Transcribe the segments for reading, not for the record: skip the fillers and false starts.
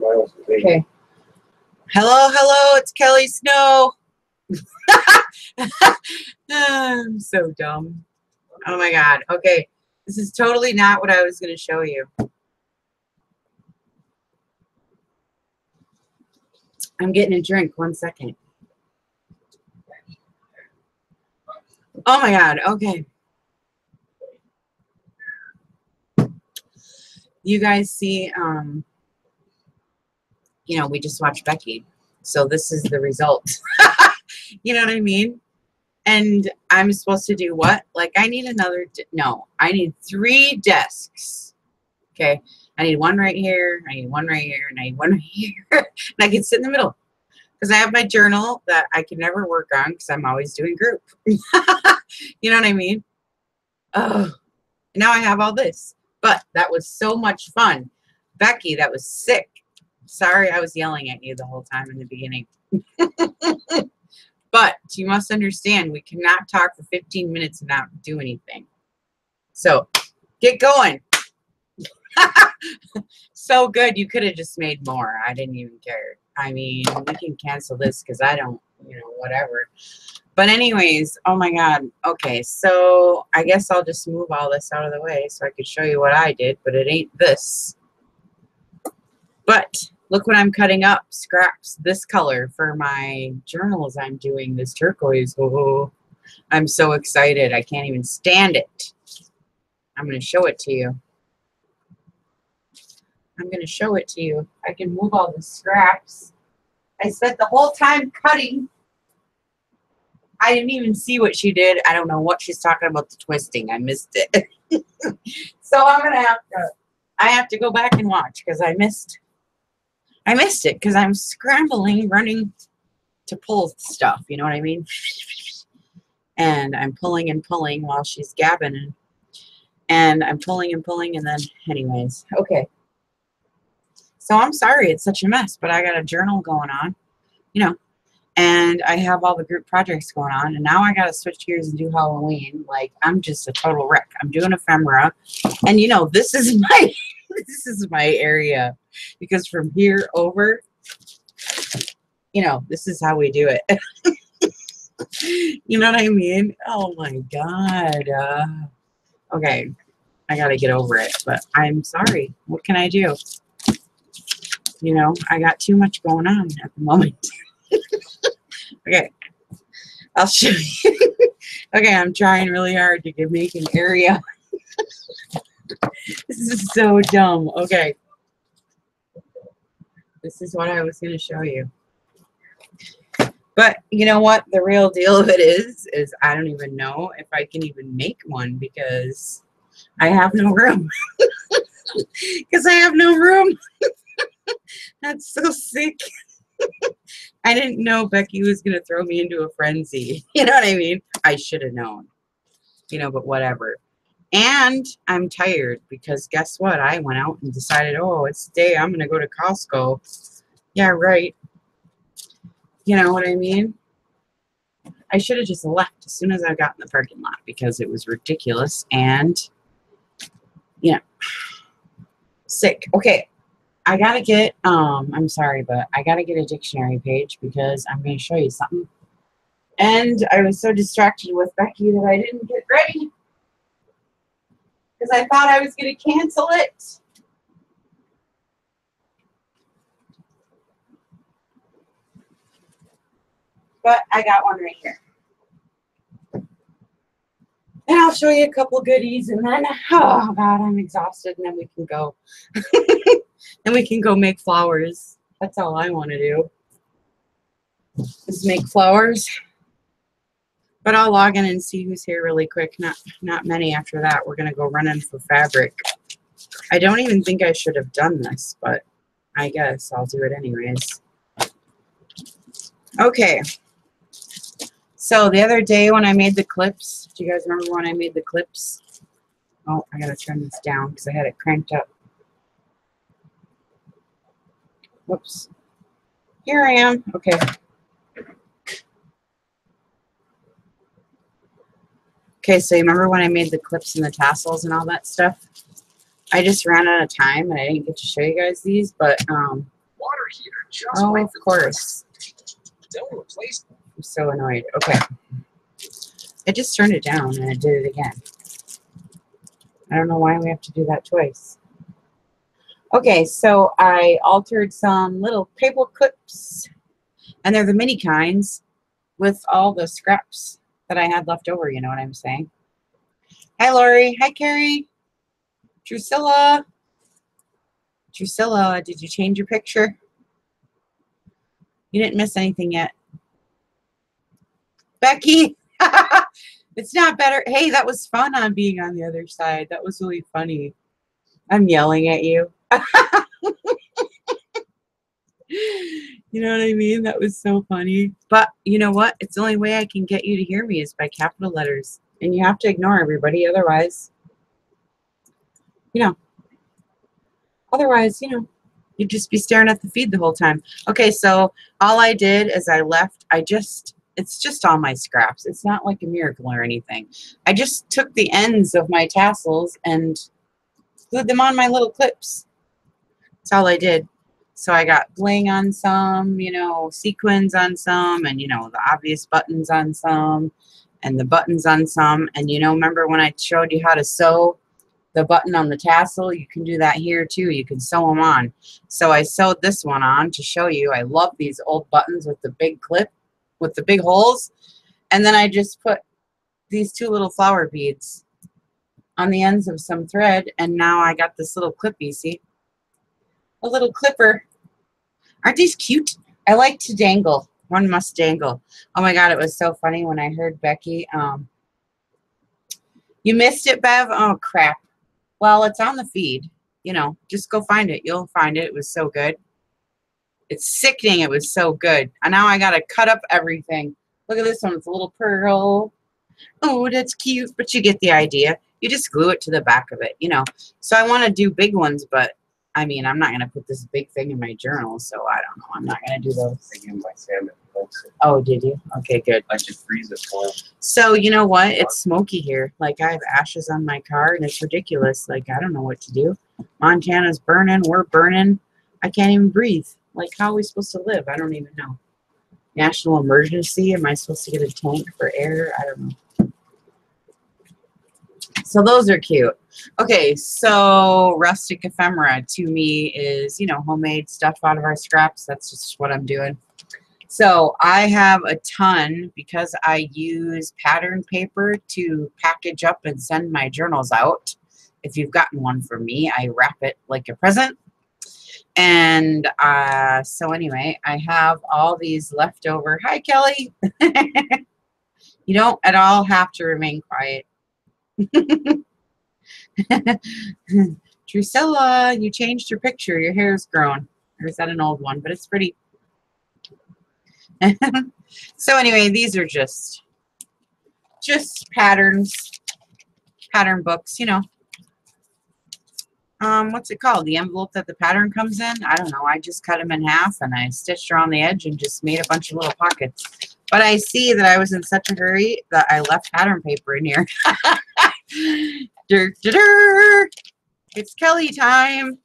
Okay. Hello, hello, it's Kelly Snow. I'm so dumb. Oh my God. Okay. This is totally not what I was going to show you. I'm getting a drink. 1 second. Oh my God. Okay. You guys see, you know, we just watched Becky. So this is the result. You know what I mean? And I'm supposed to do what? Like, I need another, no, I need 3 desks. Okay. I need one right here. I need one right here. And I need one right here. And I can sit in the middle. Because I have my journal that I can never work on because I'm always doing group. You know what I mean? Oh, now I have all this. But that was so much fun. Becky, that was sick. Sorry I was yelling at you the whole time in the beginning. But you must understand, we cannot talk for 15 minutes and not do anything. So, get going. So good. You could have just made more. I didn't even care. I mean, we can cancel this because I don't, you know, whatever. But anyways, oh my God. Okay, so I guess I'll just move all this out of the way so I could show you what I did, but it ain't this. But look what I'm cutting up. Scraps this color for my journals I'm doing, this turquoise. Oh, I'm so excited. I can't even stand it. I'm going to show it to you. I'm going to show it to you. I can move all the scraps. I spent the whole time cutting. I didn't even see what she did. I don't know what she's talking about, the twisting. I missed it. So I'm going to I have to go back and watch because I missed it because I'm scrambling, running to pull stuff. You know what I mean? And I'm pulling and pulling while she's gabbing. And I'm pulling and pulling. And then anyways, okay. So I'm sorry it's such a mess, but I got a journal going on, you know, and I have all the group projects going on, and now I got to switch gears and do Halloween. Like, I'm just a total wreck. I'm doing ephemera, and you know, this is my area, because from here over, you know, this is how we do it. You know what I mean? Oh my God. Okay, I got to get over it, but I'm sorry. What can I do? You know, I got too much going on at the moment. Okay, I'll show you. Okay, I'm trying really hard to make an area. This is so dumb. Okay. This is what I was going to show you. But you know what? The real deal of it is I don't even know if I can even make one because I have no room. Because I have no room. That's so sick. I didn't know Becky was going to throw me into a frenzy. You know what I mean? I should have known. You know, but whatever. And I'm tired because guess what? I went out and decided, oh, it's today. I'm going to go to Costco. Yeah, right. You know what I mean? I should have just left as soon as I got in the parking lot because it was ridiculous and, you know, sick. Okay. I gotta get, I'm sorry, but I gotta get a dictionary page because I'm going to show you something. And I was so distracted with Becky that I didn't get ready because I thought I was going to cancel it. But I got one right here. And I'll show you a couple goodies and then, oh God, I'm exhausted, and then we can go. And we can go make flowers. That's all I want to do, is make flowers. But I'll log in and see who's here really quick. Not many after that. We're going to go running for fabric. I don't even think I should have done this, but I guess I'll do it anyways. Okay. So the other day when I made the clips, do you guys remember when I made the clips? Oh, I got to turn this down because I had it cranked up. Whoops. Here I am. Okay. Okay, so you remember when I made the clips and the tassels and all that stuff? I just ran out of time and I didn't get to show you guys these, but Oh, of course. I'm so annoyed. Okay. I just turned it down and I did it again. I don't know why we have to do that twice. Okay, so I altered some little paper clips, and they're the mini kinds with all the scraps that I had left over, you know what I'm saying? Hi, Lori. Hi, Carrie. Drusilla. Drusilla, did you change your picture? You didn't miss anything yet. Becky. It's not better. Hey, that was fun on being on the other side. That was really funny. I'm yelling at you. You know what I mean? That was so funny. But you know what? It's the only way I can get you to hear me is by capital letters. And you have to ignore everybody. Otherwise, you'd just be staring at the feed the whole time. Okay, so all I did is I left. It's just all my scraps. It's not like a miracle or anything. I just took the ends of my tassels and glued them on my little clips. That's all I did. So I got bling on some, sequins on some, and, the obvious buttons on some, and the buttons on some. And, remember when I showed you how to sew the button on the tassel? You can do that here, too. You can sew them on. So I sewed this one on to show you. I love these old buttons with the big clip, with the big holes. And then I just put these two little flower beads on the ends of some thread. And now I got this little clippy, see? A little clipper. Aren't these cute? I like to dangle. One must dangle. Oh my God, it was so funny when I heard Becky. You missed it, Bev? Oh, crap. Well, it's on the feed. Just go find it. You'll find it. It was so good. It's sickening. It was so good. And now I got to cut up everything. Look at this one. It's a little pearl. Oh, that's cute. But you get the idea. You just glue it to the back of it, So I want to do big ones, but I mean, I'm not going to put this big thing in my journal, so I don't know. I'm not going to do those. Oh, did you? Okay, good. I should freeze it for it. So, you know what? It's smoky here. Like, I have ashes on my car, and it's ridiculous. Like, I don't know what to do. Montana's burning. We're burning. I can't even breathe. Like, how are we supposed to live? I don't even know. National emergency? Am I supposed to get a tank for air? I don't know. So those are cute. Okay, so rustic ephemera to me is, homemade stuff out of our scraps. That's just what I'm doing. So I have a ton because I use pattern paper to package up and send my journals out. If you've gotten one from me, I wrap it like a present. And so anyway, I have all these leftover. Hi, Kelly. You don't at all have to remain quiet. Drusilla, you changed your picture. Your hair's grown. Or is that an old one? But it's pretty. So anyway, these are just patterns, pattern books, what's it called? The envelope that the pattern comes in? I don't know. I just cut them in half and I stitched around the edge and just made a bunch of little pockets. But I see that I was in such a hurry that I left pattern paper in here. It's Kelly time.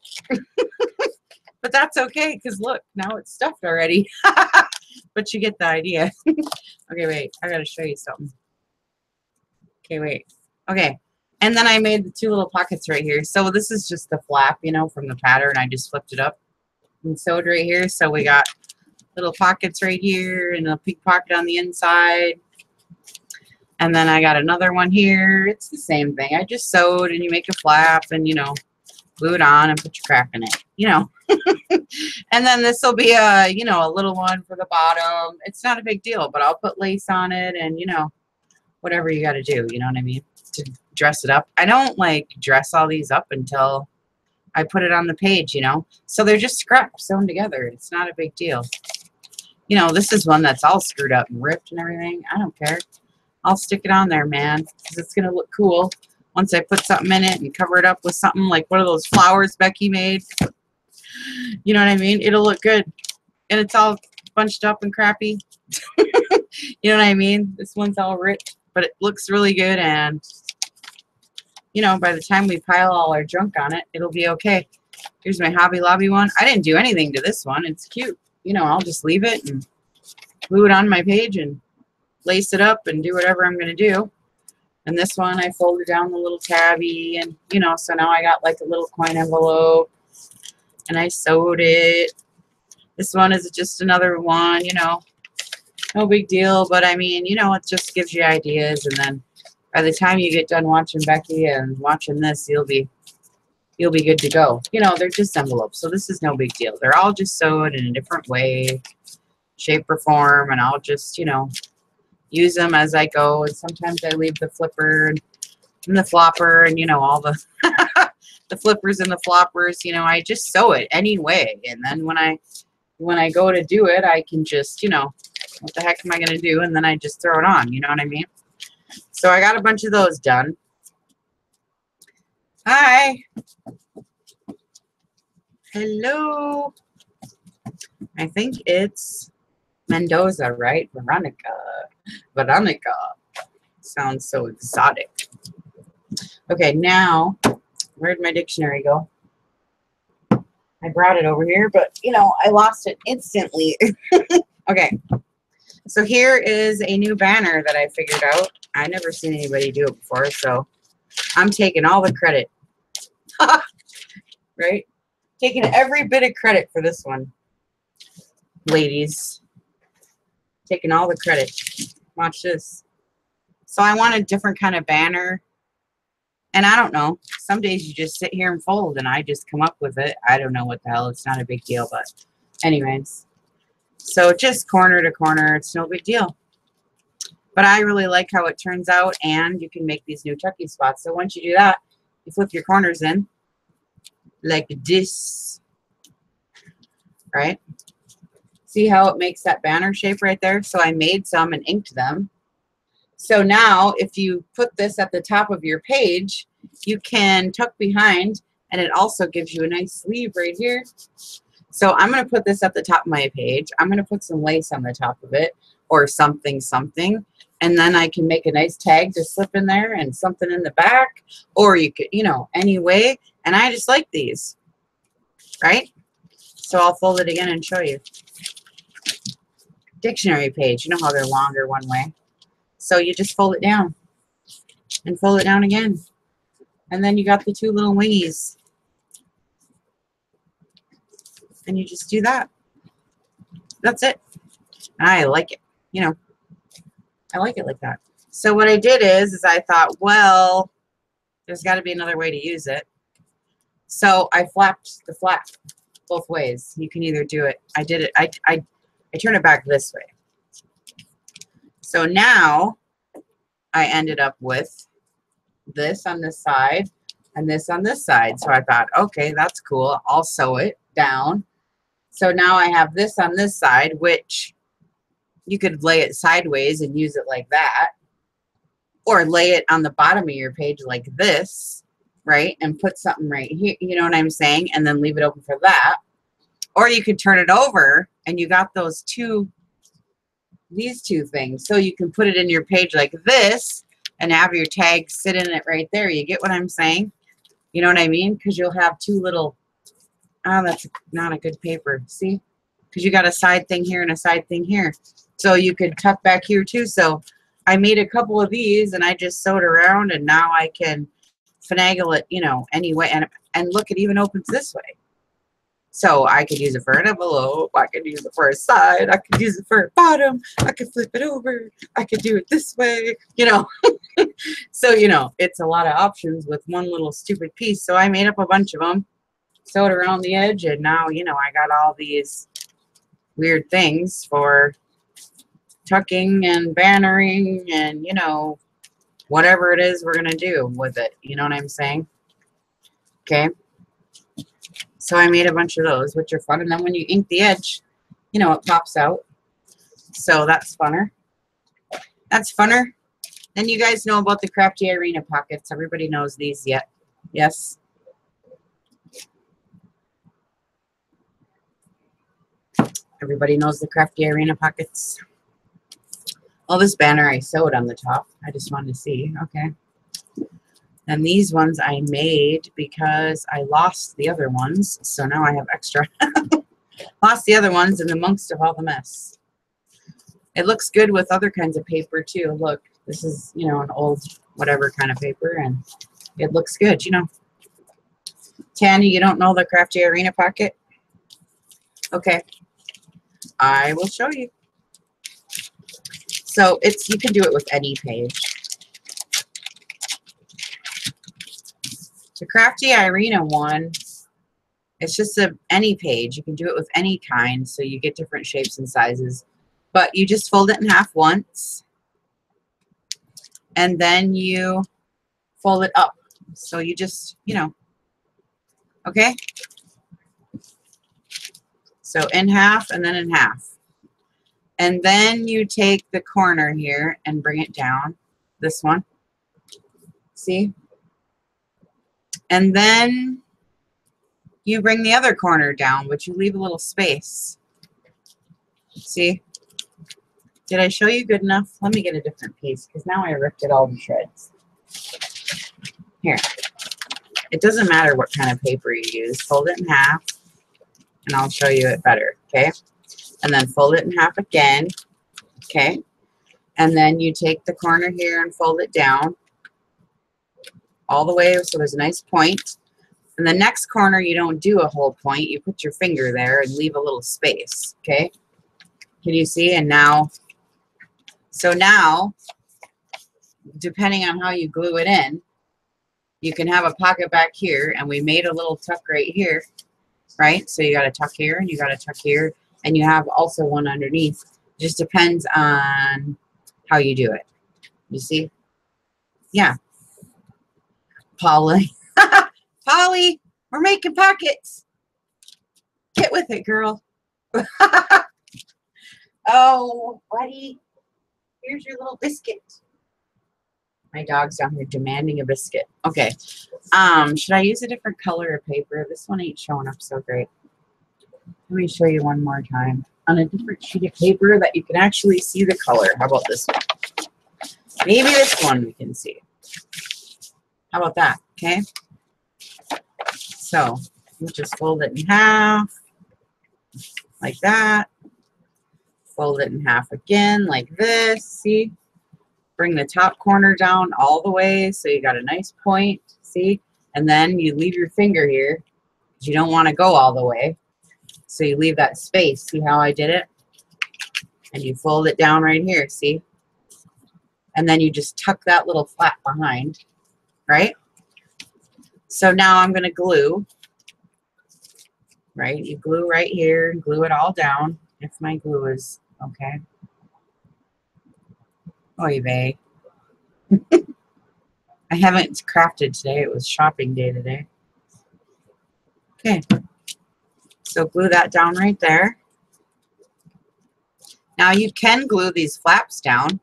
But that's okay because look, now it's stuffed already. But you get the idea. Okay, wait. I gotta show you something. Okay, wait. Okay. And then I made the two little pockets right here. So this is just the flap, from the pattern. I just flipped it up and sewed right here. So we got little pockets right here and a pink pocket on the inside. And then I got another one here. It's the same thing. I just sewed and you make a flap and, glue it on and put your crack in it, And then this will be a, a little one for the bottom. It's not a big deal, but I'll put lace on it and, whatever you got to do, you know what I mean, to dress it up. I don't dress all these up until I put it on the page, So they're just scraps sewn together. It's not a big deal. This is one that's all screwed up and ripped and everything. I don't care. I'll stick it on there, man, because it's going to look cool once I put something in it and cover it up with something like one of those flowers Becky made. You know what I mean? It'll look good. And it's all bunched up and crappy. You know what I mean? This one's all ripped, but it looks really good. And, by the time we pile all our junk on it, it'll be okay. Here's my Hobby Lobby one. I didn't do anything to this one. It's cute. You know, I'll just leave it and glue it on my page and lace it up and do whatever I'm going to do. And this one, I folded down the little tabby, and, you know, so now I got like a little coin envelope, and I sewed it. This one is just another one, you know, no big deal, but I mean, you know, it just gives you ideas, and then by the time you get done watching Becky and watching this, you'll be good to go. You know, they're just envelopes, so this is no big deal. They're all just sewed in a different way, shape or form, and I'll just, you know, use them as I go. And sometimes I leave the flipper and the flopper and, you know, all the the flippers and the floppers. You know, I just sew it anyway, and then when I go to do it, I can just, you know, what the heck am I going to do? And then I just throw it on, you know what I mean? So I got a bunch of those done. Hi. Hello. I think it's Mendoza, right? Veronica. Veronica. Sounds so exotic. Okay, now, where'd my dictionary go? I brought it over here, but, you know, I lost it instantly. Okay, so here is a new banner that I figured out. I never seen anybody do it before, so I'm taking all the credit. Right? Taking every bit of credit for this one. Ladies. Taking all the credit. Watch this. So I want a different kind of banner. And I don't know. Some days you just sit here and fold, and I just come up with it. I don't know what the hell. It's not a big deal, but anyways. So just corner to corner. It's no big deal. But I really like how it turns out, and you can make these new tucking spots. So once you do that, you flip your corners in like this. Right? See how it makes that banner shape right there? So I made some and inked them. So now if you put this at the top of your page, you can tuck behind, and it also gives you a nice sleeve right here. So I'm going to put this at the top of my page. I'm going to put some lace on the top of it, or something, and then I can make a nice tag to slip in there and something in the back, or you could, you know, anyway. And I just like these, right? So I'll fold it again and show you. Dictionary page, you know how they're longer one way. So you just fold it down and fold it down again. And then you got the two little wingies. And you just do that. That's it. I like it. You know, I like it like that. So what I did is I thought, well, there's got to be another way to use it. So I flapped the flap both ways. You can either do it. I did it. I turn it back this way. So now I ended up with this on this side and this on this side. So I thought, okay, that's cool. I'll sew it down. So now I have this on this side, which you could lay it sideways and use it like that. Or lay it on the bottom of your page like this, right? And put something right here, you know what I'm saying? And then leave it open for that. Or you could turn it over and you got those two, these two things. So you can put it in your page like this and have your tag sit in it right there. You get what I'm saying? You know what I mean? Because you'll have two little, oh, that's not a good paper. See? Because you got a side thing here and a side thing here. So you could tuck back here too. So I made a couple of these and I just sewed around, and now I can finagle it, you know, anyway. And look, it even opens this way. So I could use it for an envelope. I could use it for a side. I could use it for a bottom. I could flip it over. I could do it this way, you know. So, you know, it's a lot of options with one little stupid piece. So I made up a bunch of them, sewed around the edge, and now, you know, I got all these weird things for tucking and bannering and, you know, whatever it is we're going to do with it. You know what I'm saying? Okay. So I made a bunch of those, which are fun. And then when you ink the edge, you know, it pops out. So that's funner. That's funner. And you guys know about the Crafty Arena pockets. Everybody knows these yet. Yes. Everybody knows the Crafty Arena pockets. Well, this banner I sewed on the top. I just wanted to see. Okay. And these ones I made because I lost the other ones. So now I have extra. Lost the other ones in the amongst of all the mess. It looks good with other kinds of paper too. Look, this is, you know, an old whatever kind of paper, and it looks good, you know. Tanya, you don't know the Crafty Arena pocket? Okay, I will show you. So you can do it with any page. The Crafty Arena one, it's just any page. You can do it with any kind, so you get different shapes and sizes. But you just fold it in half once, and then you fold it up. So you just, you know, okay? So in half and then in half. And then you take the corner here and bring it down, this one. See? And then you bring the other corner down, but you leave a little space. See? Did I show you good enough? Let me get a different piece, because now I ripped it all to shreds. Here. It doesn't matter what kind of paper you use. Fold it in half, and I'll show you it better, okay? And then fold it in half again, okay? And then you take the corner here and fold it down all the way so there's a nice point. And the next corner, you don't do a whole point. You put your finger there and leave a little space, okay? Can you see? And now, so now, depending on how you glue it in, you can have a pocket back here, and we made a little tuck right here, right? So you got a tuck here, and you got a tuck here, and you have also one underneath. It just depends on how you do it. You see? Yeah. Polly. Polly, we're making pockets. Get with it, girl. Oh, buddy. Here's your little biscuit. My dog's down here demanding a biscuit. Okay. Should I use a different color of paper? This one ain't showing up so great. Let me show you one more time. On a different sheet of paper that you can actually see the color. How about this one? Maybe this one we can see. How about that? Okay. So you just fold it in half like that. Fold it in half again like this. See? Bring the top corner down all the way so you got a nice point. See? And then you leave your finger here because you don't want to go all the way. So you leave that space. See how I did it? And you fold it down right here. See? And then you just tuck that little flap behind. Right? So now I'm going to glue. Right? You glue right here and glue it all down. If my glue is okay. Oy vey. I haven't crafted today. It was shopping day today. Okay. So glue that down right there. Now you can glue these flaps down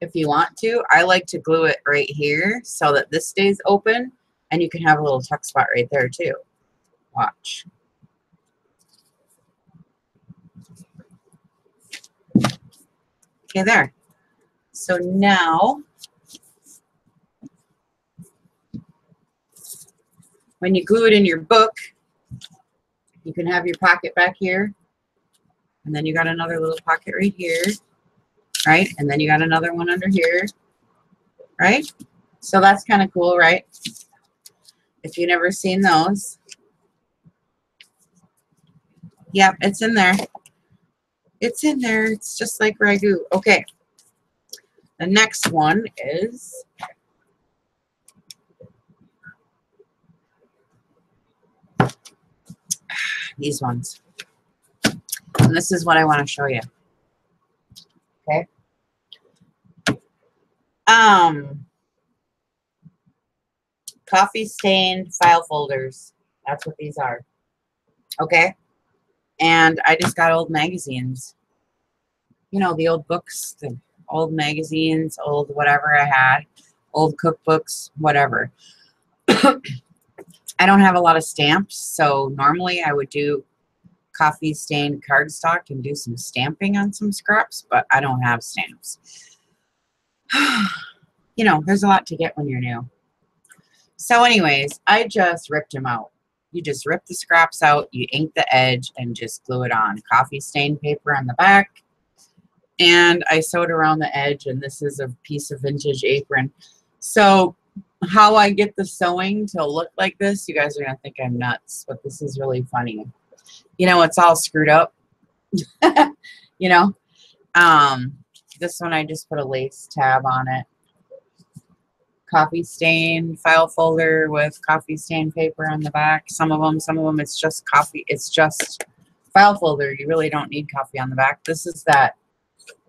if you want to. I like to glue it right here so that this stays open, and you can have a little tuck spot right there too. Watch. Okay, there. So now, when you glue it in your book, you can have your pocket back here, and then you got another little pocket right here, right? And then you got another one under here, right? So that's kind of cool, right? If you've never seen those. Yep, it's in there. It's in there. It's just like ragu. Okay. The next one is these ones. And this is what I want to show you. Okay. Coffee stained file folders. That's what these are. Okay. And I just got old magazines. You know, the old books, the old magazines, old whatever I had, old cookbooks, whatever. I don't have a lot of stamps, so normally I would do coffee stained cardstock and do some stamping on some scraps, but I don't have stamps. You know, there's a lot to get when you're new. So anyways, I just ripped them out. You just rip the scraps out, you ink the edge, and just glue it on. Coffee stain paper on the back. And I sewed around the edge, and this is a piece of vintage apron. So how I get the sewing to look like this, you guys are going to think I'm nuts, but this is really funny. You know, it's all screwed up. You know, this one I just put a lace tab on it. Coffee stain file folder with coffee stain paper on the back. Some of them it's just coffee. It's just file folder. You really don't need coffee on the back. This is that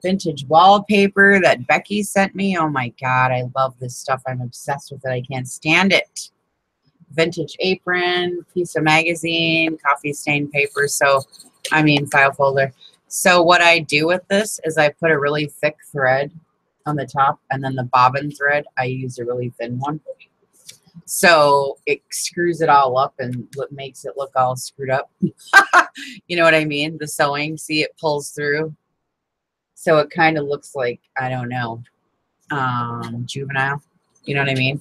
vintage wallpaper that Becky sent me. Oh my God, I love this stuff. I'm obsessed with it. I can't stand it. Vintage apron, piece of magazine, coffee stain paper. So, I mean, file folder. So what I do with this is I put a really thick thread on the top, and then the bobbin thread, I use a really thin one. So it screws it all up and makes it look all screwed up. You know what I mean? The sewing, see, it pulls through. So it kind of looks like, I don't know, juvenile. You know what I mean?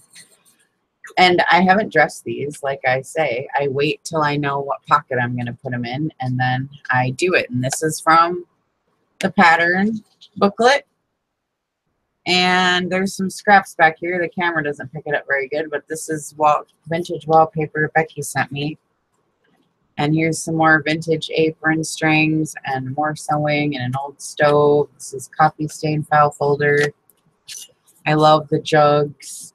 And I haven't dressed these, like I say. I wait till I know what pocket I'm going to put them in, and then I do it. And this is from the pattern booklet. And there's some scraps back here. The camera doesn't pick it up very good, but this is vintage wallpaper Becky sent me. And here's some more vintage apron strings and more sewing and an old stove. This is coffee stain file folder. I love the jugs.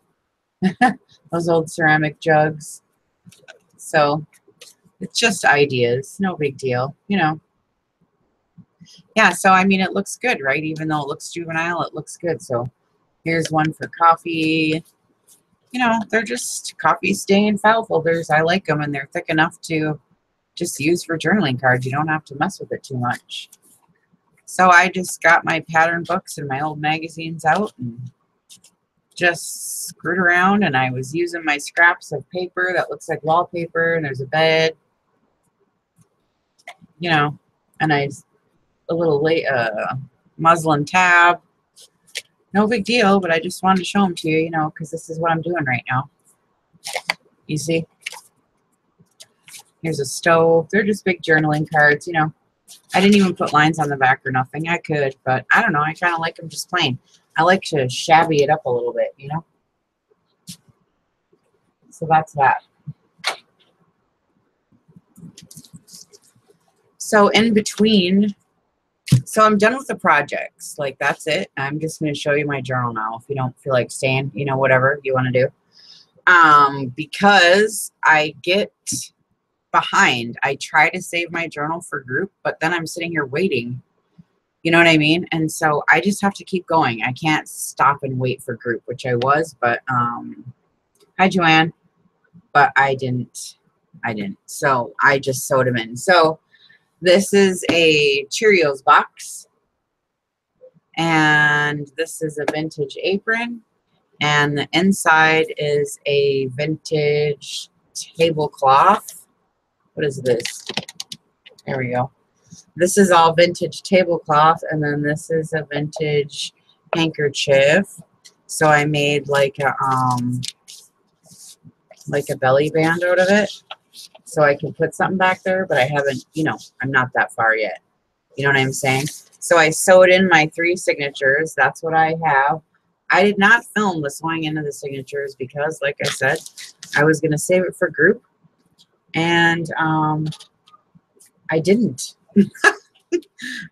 Those old ceramic jugs. So it's just ideas. No big deal, you know. Yeah, so I mean, it looks good, right? Even though it looks juvenile, it looks good. So here's one for coffee. You know, they're just coffee stain file folders. I like them, and they're thick enough to just use for journaling cards. You don't have to mess with it too much. So I just got my pattern books and my old magazines out and just screwed around, and I was using my scraps of paper that looks like wallpaper, and there's a bed, you know, and a little muslin tab. No big deal, but I just wanted to show them to you, you know, because this is what I'm doing right now. You see? Here's a stove. They're just big journaling cards, you know. I didn't even put lines on the back or nothing. I could, but I don't know. I kind of like them just plain. I like to shabby it up a little bit, you know. So that's that. So in between, so I'm done with the projects. Like, that's it. I'm just going to show you my journal now. If you don't feel like staying, you know, whatever you want to do. Because I get behind. I try to save my journal for group, but then I'm sitting here waiting. You know what I mean? And so I just have to keep going. I can't stop and wait for group, which I was, but hi Joanne. But I didn't. So I just sewed them in. So this is a Cheerios box, and this is a vintage apron, and the inside is a vintage tablecloth. What is this? There we go. This is all vintage tablecloth, and then this is a vintage handkerchief. So I made like a belly band out of it, so I can put something back there, but I haven't, you know, I'm not that far yet. You know what I'm saying? So I sewed in my 3 signatures. That's what I have. I did not film the sewing into the signatures because, like I said, I was going to save it for group, and I didn't.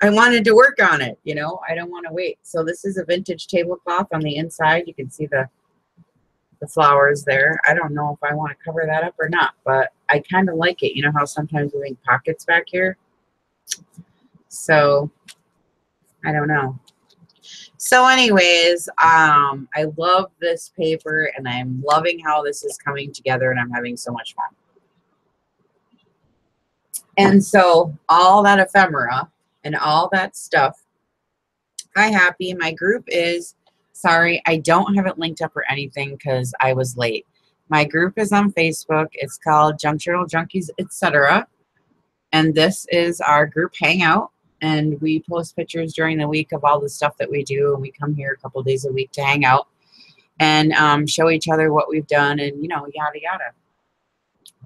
I wanted to work on it, you know. I don't want to wait. So this is a vintage tablecloth on the inside. You can see the flowers there. I don't know if I want to cover that up or not, but I kind of like it. You know how sometimes we make pockets back here? So I don't know. So anyways, I love this paper, and I'm loving how this is coming together, and I'm having so much fun. And so all that ephemera and all that stuff. Hi, Happy. My group is, sorry, I don't have it linked up or anything because I was late. My group is on Facebook. It's called Junk Journal Junkies, etc. And this is our group hangout. And we post pictures during the week of all the stuff that we do. And we come here a couple days a week to hang out. and show each other what we've done and, you know, yada, yada.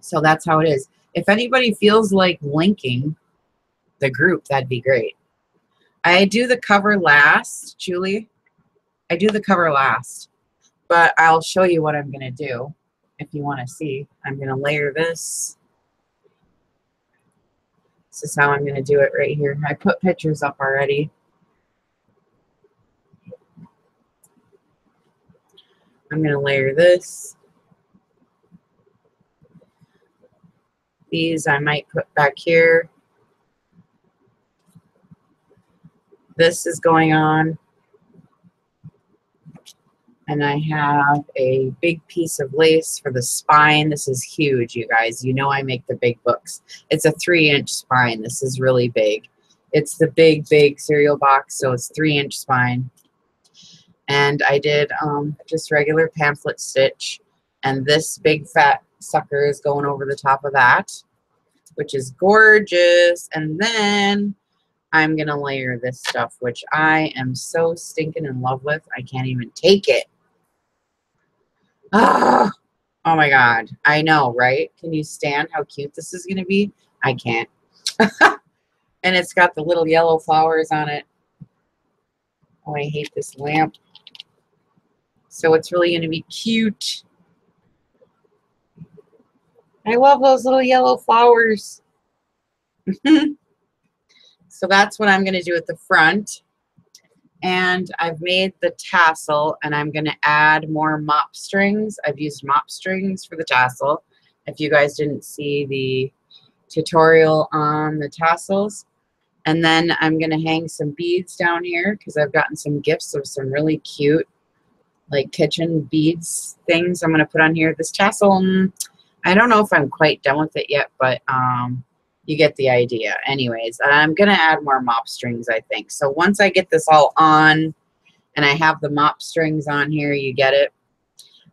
So that's how it is. If anybody feels like linking the group, that'd be great. I do the cover last, Julie. I do the cover last, but I'll show you what I'm going to do if you want to see. I'm going to layer this. This is how I'm going to do it right here. I put pictures up already. I'm going to layer this. These I might put back here. This is going on. And I have a big piece of lace for the spine. This is huge, you guys. You know I make the big books. It's a 3-inch spine. This is really big. It's the big cereal box, so it's 3-inch spine. And I did just regular pamphlet stitch. And this big fat sucker is going over the top of that, which is gorgeous. And then I'm going to layer this stuff, which I am so stinking in love with. I can't even take it. Oh my God. I know, right? Can you stand how cute this is going to be? I can't. And it's got the little yellow flowers on it. Oh, I hate this lamp. So it's really going to be cute. I love those little yellow flowers. So that's what I'm going to do at the front. And I've made the tassel, and I'm going to add more mop strings. I've used mop strings for the tassel. If you guys didn't see the tutorial on the tassels. And then I'm going to hang some beads down here because I've gotten some gifts of some really cute, like, kitchen beads things I'm going to put on here. This tassel, I don't know if I'm quite done with it yet, but you get the idea. Anyways, I'm going to add more mop strings, I think. So once I get this all on and I have the mop strings on here, you get it,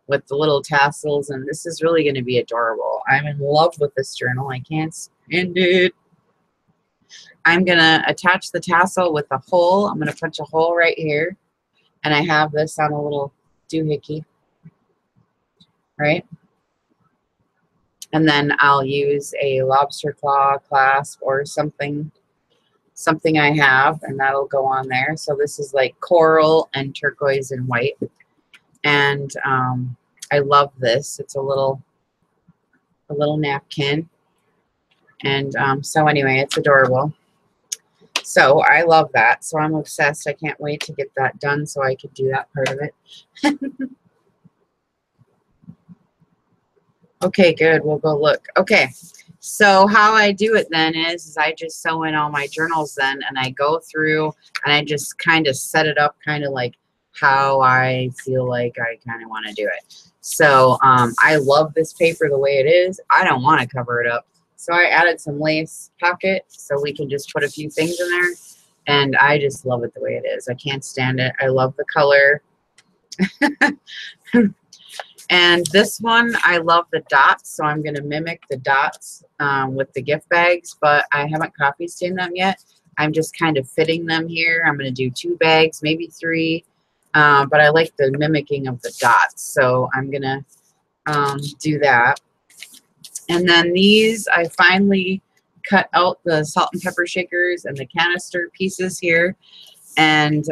with the little tassels. And this is really going to be adorable. I'm in love with this journal. I can't stand it. I'm going to attach the tassel with a hole. I'm going to punch a hole right here. And I have this on a little doohickey, right? And then I'll use a lobster claw clasp or something I have, and that'll go on there. So this is like coral and turquoise and white. And I love this. It's a little napkin. And so anyway, it's adorable. So I love that. So I'm obsessed. I can't wait to get that done so I could do that part of it. Okay, good. We'll go look. Okay, so how I do it then is I just sew in all my journals then, and I go through and I just kind of set it up kind of like how I feel like I kind of want to do it. So I love this paper the way it is. I don't want to cover it up. So I added some lace pocket so we can just put a few things in there. And I just love it the way it is. I can't stand it. I love the color. And this one, I love the dots, so I'm going to mimic the dots with the gift bags, but I haven't coffee stained them yet. I'm just kind of fitting them here. I'm going to do 2 bags, maybe 3, but I like the mimicking of the dots, so I'm going to do that. And then these, I finally cut out the salt and pepper shakers and the canister pieces here, and,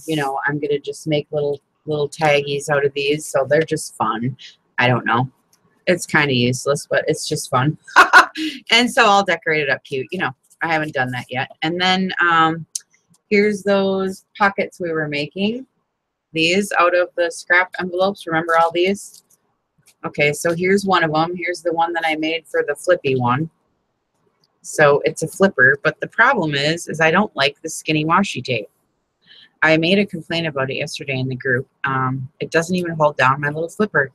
you know, I'm going to just make little taggies out of these, so they're just fun. I don't know, it's kind of useless, but it's just fun. And so I'll decorate it up cute. You know, I haven't done that yet. And then here's those pockets we were making, these out of the scrap envelopes. Remember all these? Okay, so here's one of them. Here's the one that I made for the flippy one. So it's a flipper, but the problem is I don't like the skinny washi tape. I made a complaint about it yesterday in the group. It doesn't even hold down my little flipper.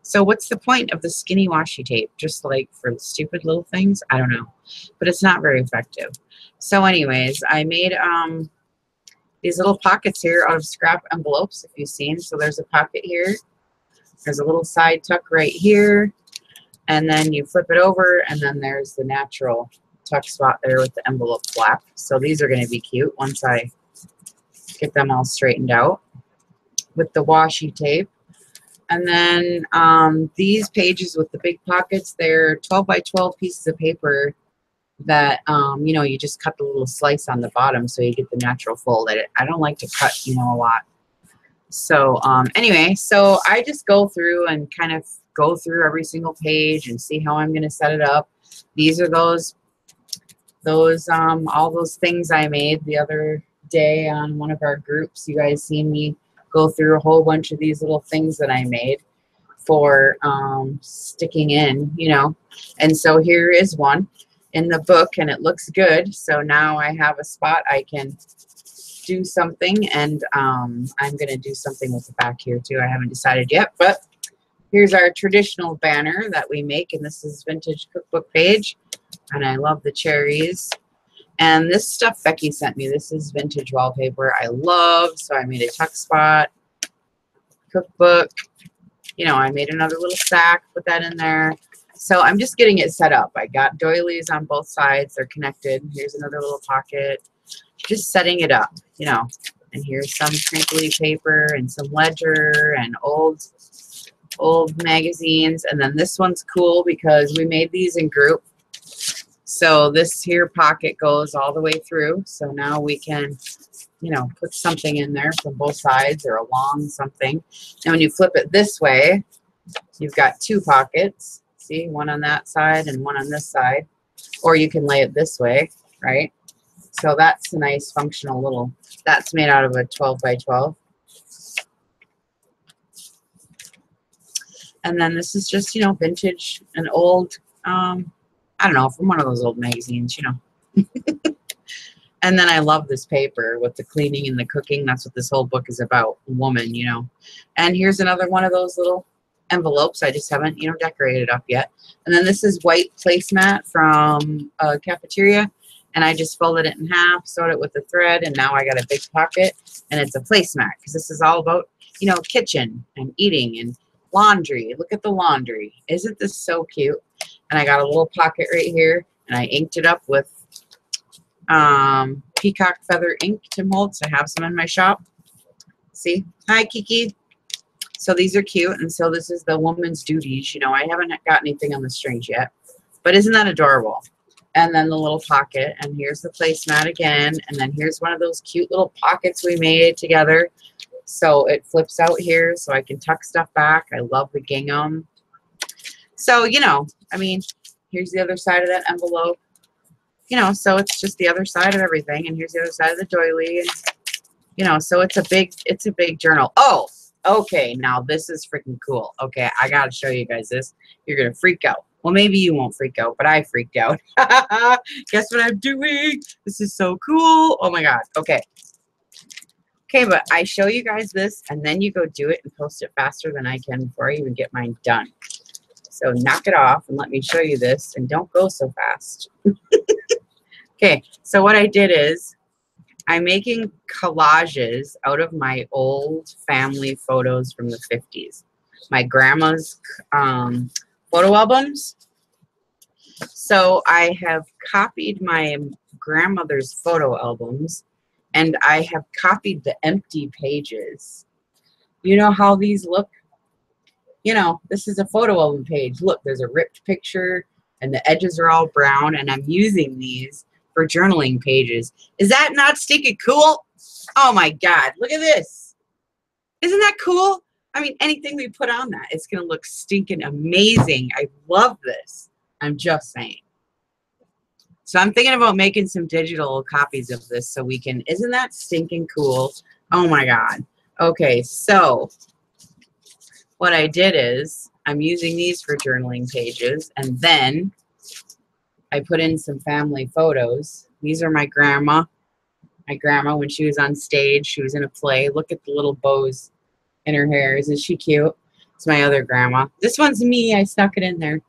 So what's the point of the skinny washi tape? Just like for stupid little things? I don't know. But it's not very effective. So anyways, I made these little pockets here out of scrap envelopes, if you've seen. So there's a pocket here. There's a little side tuck right here. And then you flip it over, and then there's the natural tuck spot there with the envelope flap. So these are going to be cute once I get them all straightened out. with the washi tape. And then these pages with the big pockets, they're 12 by 12 pieces of paper that, you know, you just cut the little slice on the bottom so you get the natural fold. I don't like to cut, you know, a lot. So anyway, so I just go through and kind of go through every single page and see how I'm going to set it up. These are all those things I made the other day on one of our groups. You guys seen me go through a whole bunch of these little things that I made for sticking in, you know. And so here is one in the book, and it looks good. So now I have a spot I can do something, and I'm going to do something with the back here too. I haven't decided yet, but here's our traditional banner that we make, and this is vintage cookbook page, and I love the cherries. And this stuff Becky sent me, this is vintage wallpaper I love, so I made a tuck spot, cookbook, you know, I made another little sack, put that in there. So I'm just getting it set up. I got doilies on both sides, they're connected. Here's another little pocket, just setting it up, you know. And here's some crinkly paper and some ledger and old magazines. And then this one's cool because we made these in group. So this here pocket goes all the way through. So now we can, you know, put something in there from both sides or along something. And when you flip it this way, you've got two pockets. See, one on that side and one on this side. Or you can lay it this way, right? So that's a nice functional little, that's made out of a 12 by 12. And then this is just, you know, vintage and old, I don't know, from one of those old magazines, you know. And then I love this paper with the cleaning and the cooking. That's what this whole book is about, woman, you know. And here's another one of those little envelopes. I just haven't, you know, decorated up yet. And then this is white placemat from a cafeteria. And I just folded it in half, sewed it with a thread, and now I got a big pocket. And it's a placemat because this is all about, you know, kitchen and eating and laundry. Look at the laundry. Isn't this so cute? And I got a little pocket right here, and I inked it up with peacock feather ink, Tim Holtz. I have some in my shop. See? Hi, Kiki. So these are cute, and so this is the woman's duties. You know, I haven't got anything on the strings yet, but isn't that adorable? And then the little pocket, and here's the placemat again, and then here's one of those cute little pockets we made together. So it flips out here so I can tuck stuff back. I love the gingham. So, you know, I mean, here's the other side of that envelope. You know, so it's just the other side of everything. And here's the other side of the doily. And, you know, so it's a big journal. Oh, okay. Now this is freaking cool. Okay, I got to show you guys this. You're going to freak out. Well, maybe you won't freak out, but I freaked out. Guess what I'm doing? This is so cool. Oh, my God. Okay. Okay, but I show you guys this, and then you go do it and post it faster than I can before I even get mine done. So knock it off and let me show you this, and don't go so fast. Okay, so what I did is I'm making collages out of my old family photos from the 50s. My grandma's photo albums. So I have copied my grandmother's photo albums, and I have copied the empty pages. You know how these look? You know, this is a photo album page. Look, there's a ripped picture, and the edges are all brown, and I'm using these for journaling pages. Is that not stinking cool? Oh, my God. Look at this. Isn't that cool? I mean, anything we put on that, it's going to look stinking amazing. I love this. I'm just saying. So I'm thinking about making some digital copies of this so we can, isn't that stinking cool? Oh my God. Okay, so what I did is I'm using these for journaling pages, and then I put in some family photos. These are my grandma. My grandma, when she was on stage, she was in a play. Look at the little bows in her hair. Isn't she cute? It's my other grandma. This one's me. I stuck it in there.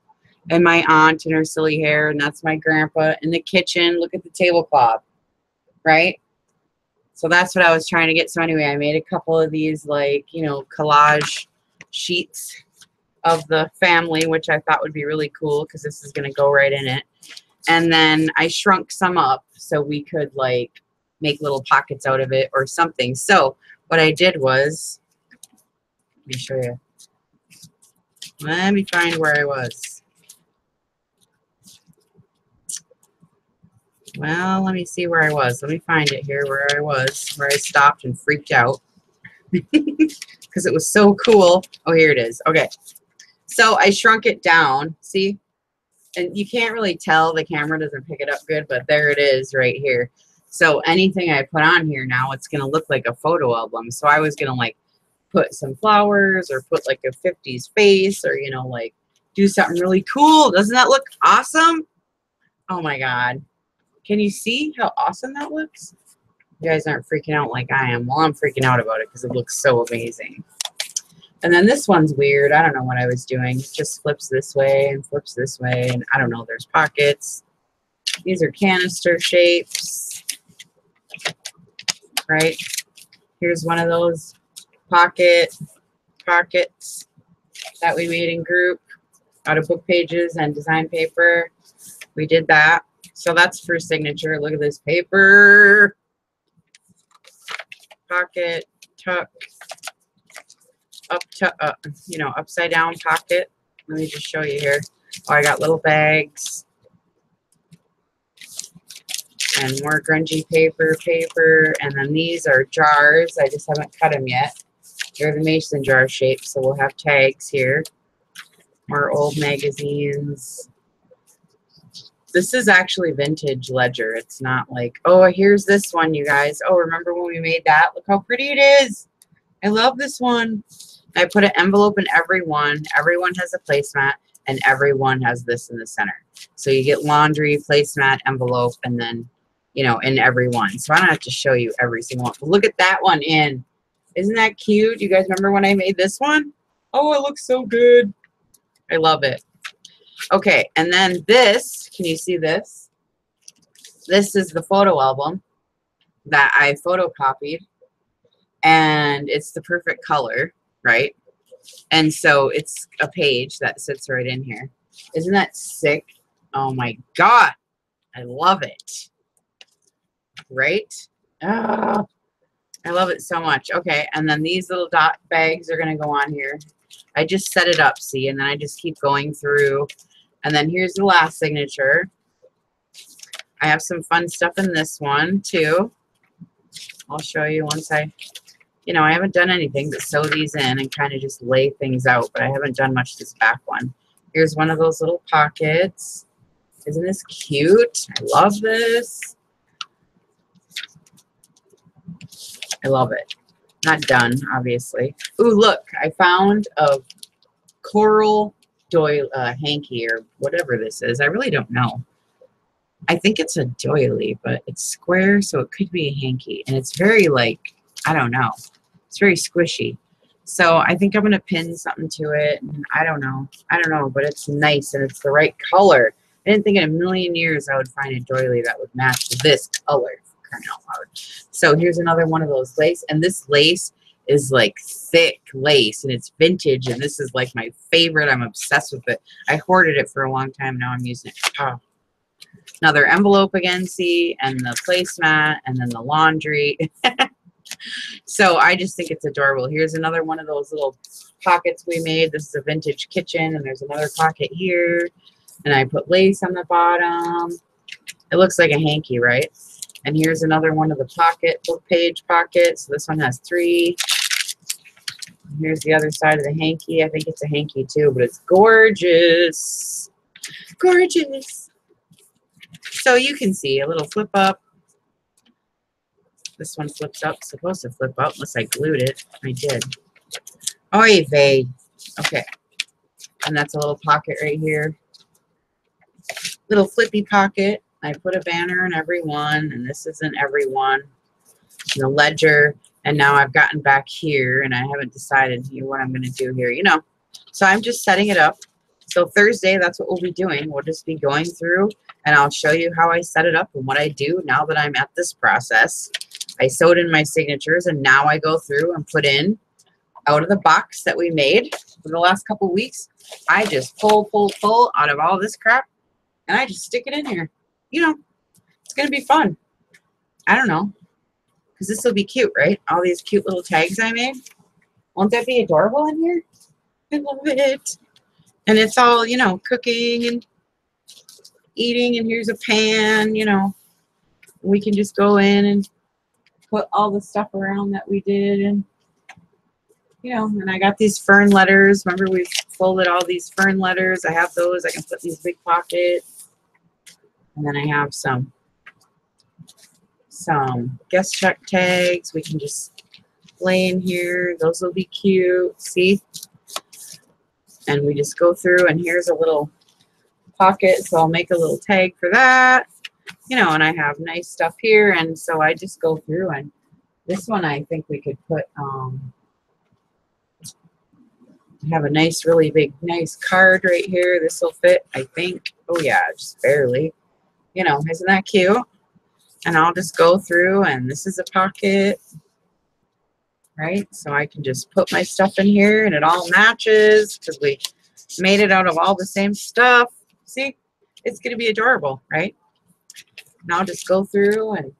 And my aunt and her silly hair, and that's my grandpa in the kitchen. Look at the tablecloth, right? So that's what I was trying to get. So anyway, I made a couple of these, like, you know, collage sheets of the family, which I thought would be really cool because this is going to go right in it. And then I shrunk some up so we could, like, make little pockets out of it or something. So what I did was Let me show you. Let me find where I was. Well, let me see where I was. Let me find it here where I was, where I stopped and freaked out. Because it was so cool. Oh, here it is. Okay. So I shrunk it down. See? And you can't really tell. The camera doesn't pick it up good, but there it is right here. So anything I put on here now, it's going to look like a photo album. So I was going to like put some flowers or put like a 50s face or, you know, like do something really cool. Doesn't that look awesome? Oh my God. Can you see how awesome that looks? You guys aren't freaking out like I am. Well, I'm freaking out about it because it looks so amazing. And then this one's weird. I don't know what I was doing. It just flips this way and flips this way. And I don't know. There's pockets. These are canister shapes. Right? Here's one of those pockets that we made in group out of book pages and design paper. We did that. So that's for signature. Look at this paper. Pocket, tuck, you know, upside down pocket. Let me just show you here. Oh, I got little bags and more grungy paper, and then these are jars. I just haven't cut them yet. They're the mason jar shape, so we'll have tags here. More old magazines. This is actually vintage ledger. It's not like, oh, here's this one, you guys. Oh, remember when we made that? Look how pretty it is. I love this one. I put an envelope in every one. Everyone has a placemat, and everyone has this in the center. So you get laundry, placemat, envelope, and then, you know, in every one. So I don't have to show you every single one. But look at that one in. Isn't that cute? You guys remember when I made this one? Oh, it looks so good. I love it. Okay, and then this, can you see this? This is the photo album that I photocopied, and it's the perfect color, right? And so it's a page that sits right in here. Isn't that sick? Oh my God, I love it. Right? Oh, I love it so much. Okay, and then these little dot bags are going to go on here. I just set it up, see, and then I just keep going through. And then here's the last signature. I have some fun stuff in this one, too. I'll show you once I, you know, I haven't done anything but sew these in and kind of just lay things out, but I haven't done much this back one. Here's one of those little pockets. Isn't this cute? I love this. I love it. Not done, obviously. Ooh, look, I found a coral hanky or whatever this is. I really don't know. I think it's a doily, but it's square, so it could be a hanky. And it's very, like, I don't know. It's very squishy. So I think I'm going to pin something to it. And I don't know. I don't know, but it's nice and it's the right color. I didn't think in a million years I would find a doily that would match this color. Crying out loud. So here's another one of those lace. And this lace is like thick lace and it's vintage, and this is like my favorite. I'm obsessed with it. I hoarded it for a long time. Now I'm using it. Oh. Another envelope again, see, and the placemat, and then the laundry. So I just think it's adorable. Here's another one of those little pockets we made. This is a vintage kitchen, and there's another pocket here, and I put lace on the bottom. It looks like a hanky, right? And here's another one of the book page pockets. So this one has 3. Here's the other side of the hanky. I think it's a hanky too, but it's gorgeous. Gorgeous. So you can see a little flip up. This one flips up. It's supposed to flip up unless I glued it. I did. Oy vey. Okay. And that's a little pocket right here. Little flippy pocket. I put a banner in every one, and this is in every one. And the ledger. And now I've gotten back here, and I haven't decided what I'm going to do here. You know, so I'm just setting it up. So Thursday, that's what we'll be doing. We'll just be going through, and I'll show you how I set it up and what I do now that I'm at this process. I sewed in my signatures, and now I go through and put in out of the box that we made for the last couple weeks. I just pull out of all this crap, and I just stick it in here. You know, it's going to be fun. I don't know. Because this will be cute, right? All these cute little tags I made. Won't that be adorable in here? I love it. And it's all, you know, cooking and eating, and here's a pan, you know. We can just go in and put all the stuff around that we did, and you know, and I got these fern letters. Remember we folded all these fern letters? I have those. I can put these big pockets. And then I have some guest check tags. We can just lay in here. Those will be cute. See? And we just go through, and here's a little pocket, so I'll make a little tag for that. You know, and I have nice stuff here, and so I just go through, and this one I think we could put have a nice, really big, nice card right here. This will fit, I think. Oh yeah, just barely. You know, isn't that cute? And I'll just go through, and this is a pocket, right? So I can just put my stuff in here, and it all matches because we made it out of all the same stuff. See? It's going to be adorable, right? And I'll just go through and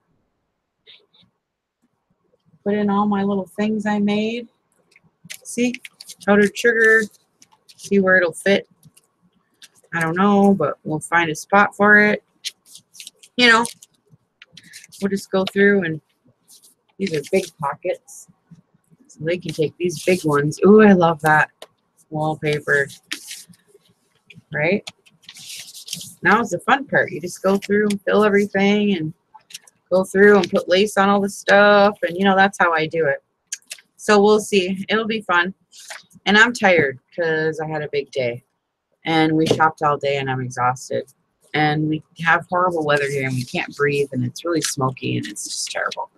put in all my little things I made. See? Powdered sugar. See where it'll fit. I don't know, but we'll find a spot for it. You know, we'll just go through, and these are big pockets. So they can take these big ones. Ooh, I love that wallpaper. Right? Now is the fun part. You just go through and fill everything and go through and put lace on all the stuff. And, you know, that's how I do it. So we'll see. It'll be fun. And I'm tired because I had a big day. And we shopped all day, and I'm exhausted. And we have horrible weather here, and we can't breathe, and it's really smoky, and it's just terrible.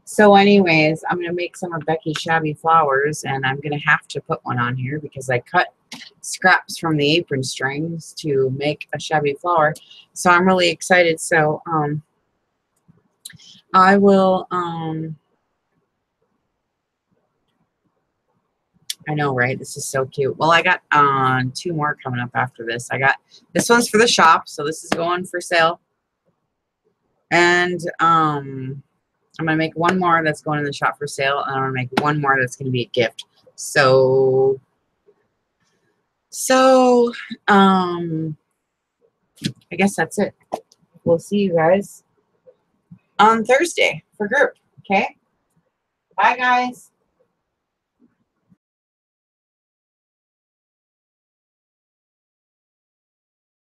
So anyways, I'm going to make some of Becky's shabby flowers, and I'm going to have to put one on here because I cut scraps from the apron strings to make a shabby flower. So I'm really excited. So I will I know, right? This is so cute. Well, I got 2 more coming up after this. I got this one's for the shop, so this is going for sale. And I'm gonna make one more that's going in the shop for sale, and I'm gonna make one more that's gonna be a gift. So I guess that's it. We'll see you guys on Thursday for group. Okay? Bye, guys.